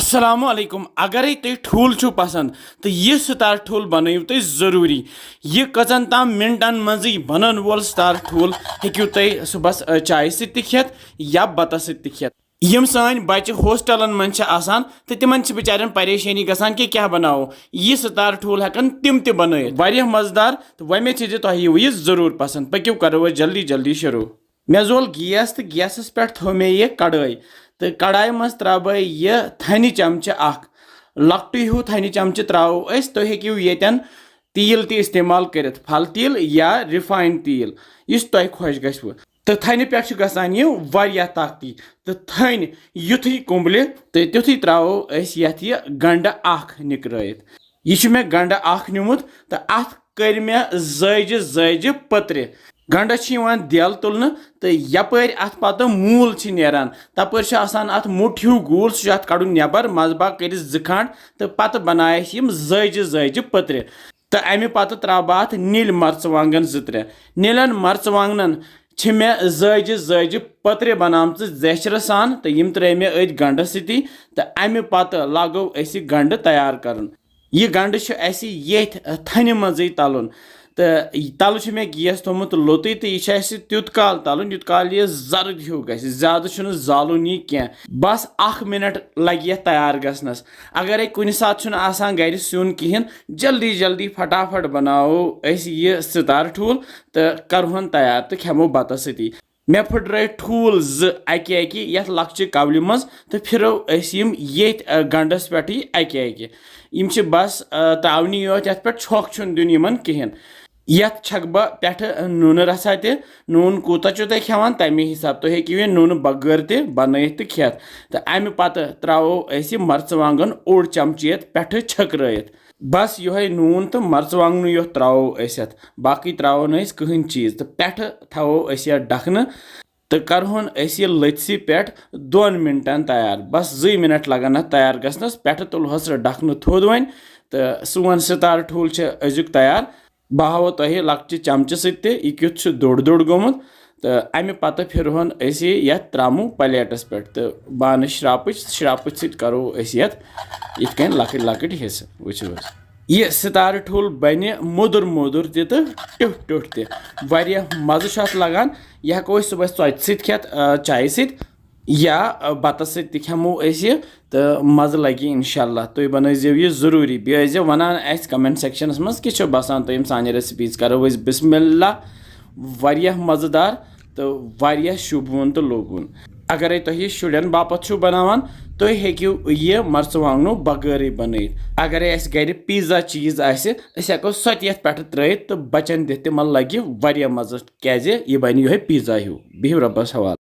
अस्सलामु अलैकुम अगर तुम ठूल छो पसंद तो यह सितार ठूल बनयु तुम जरूरी यह कचन ताम मिनटन मजी बनन वोल सितार ठूल हेक्यु तुम सुबह चाय सत खेत या बता सत खेत यम सान बच्चे हॉस्टलन मन आसान तो तिमन बिचारन परेशानी गसान कि क्या बनाओ यह सितार ठूल हेकन तिम ते बनाइत वारिया मजेदार तो वमे तुह यह जरूर पसंद पक्यू करो जल्दी जल्दी शुरू मे जोल गैस तो गैसस पे थो मे यह कड़ाई तो कड़ाई मज त्र यह थनि चमचे लकटु हूँ थनि चमचे त्रो तुम हेक्यू येतन तील ते इस्तेमाल कर फल तील या रिफाइंड तील इस तुह खुश गो तो थनि पे गसान यह वारिया ताकती तो थन युथी कुंबल तो तुथी त्रो यह गंड निकराइत यह मे गंड निमुत तो अत कर मे जज जज पत्र गंडस दिल तुलने तो यपर अत पत मूल नेरान तपर अत मुठ हूँ गूल सह कड़न नबर मजबा कर खंड तो पत बनाए जज जज पत्र तो अमे पत त्रा बह अत नील मर्चवांगन त्रे नीलन मर्चवांगन मे जज जज पत्र बनाम जैशर सान तो यम त्रे मे अत गंड सती तो अमे पत लगो गंड तैयार कर यह गंड ये थन मज तलन तो तल मे गैस थोमुत लोत तो यह तुत काल तलन युत काल यह जर्द हूँ ज्यादा जालुन यह क्या बस 1 मिनट लगे यह तैयार गसनस अगर कुन सात गर सुन कहें जल्दी जल्दी फटाफट बनाओ यह सितार ठूल तो करहन तैयार तो खेमो बता सती मे फुट्रे ठूल अके ये लक्चि कवल मज तो फिरो ये गंडस पे अके यम बस तावनी योत ये छोक दिन कहें ये छक बह पे नून रसा तून कूत तुम खेवान तमे हिसाब तुम हेक्यू नून बगैर तन खेत तो अमे पत त्रो मर्चवांगन ओड चमचे पे छकरत बस ये नून तो मर्चवांगन यो त्रो बाकी त्रो न कहीं चीज तो पे थो डखन तो करहन लथसी पे 2 मिनटन तैयार बस 2 मिनट लगन तैयार गसनस पे तुलहस डखन थोद वन तो सोन सितार ठूल अजुक तैयार बह हावो तुह लक्चि चमचे सत यह क्युत दोड़ दोड़ गोमुत तो अमे पत फिरहन ये त्रमो प्लेटस पे तो बान श्राप सत करो ये लकट लकट हिस्स वो यह सितार ठूल बन मोदुर मोदुर तो टिठ टिठ तह मज़ लगान यह हेको सुबह चौत सत खेत चाय सत या बत सत खेमो तो मज़ लगे इंशाल्लाह तुम बनजो यह जरूरी बे वनान कमेंट सेक्शनस मज कि बसान तुम सान रेसिपीज करो बिस्मिल्लाह वारिया मज़ेदार तो वारिया शुभून तो लोगून अगर तुम शुरन बापत बनावान तुम हेक्यू यह मर्चवांगनो बगैर बनत अगर गर पिज़्ज़ा चीज़ हेको सो पे त्रित तो बचन दित तिमन लगे वारिया मज़ क्या यह बन ये पिज़्ज़ा हूँ बिहु रब्बस हवाले।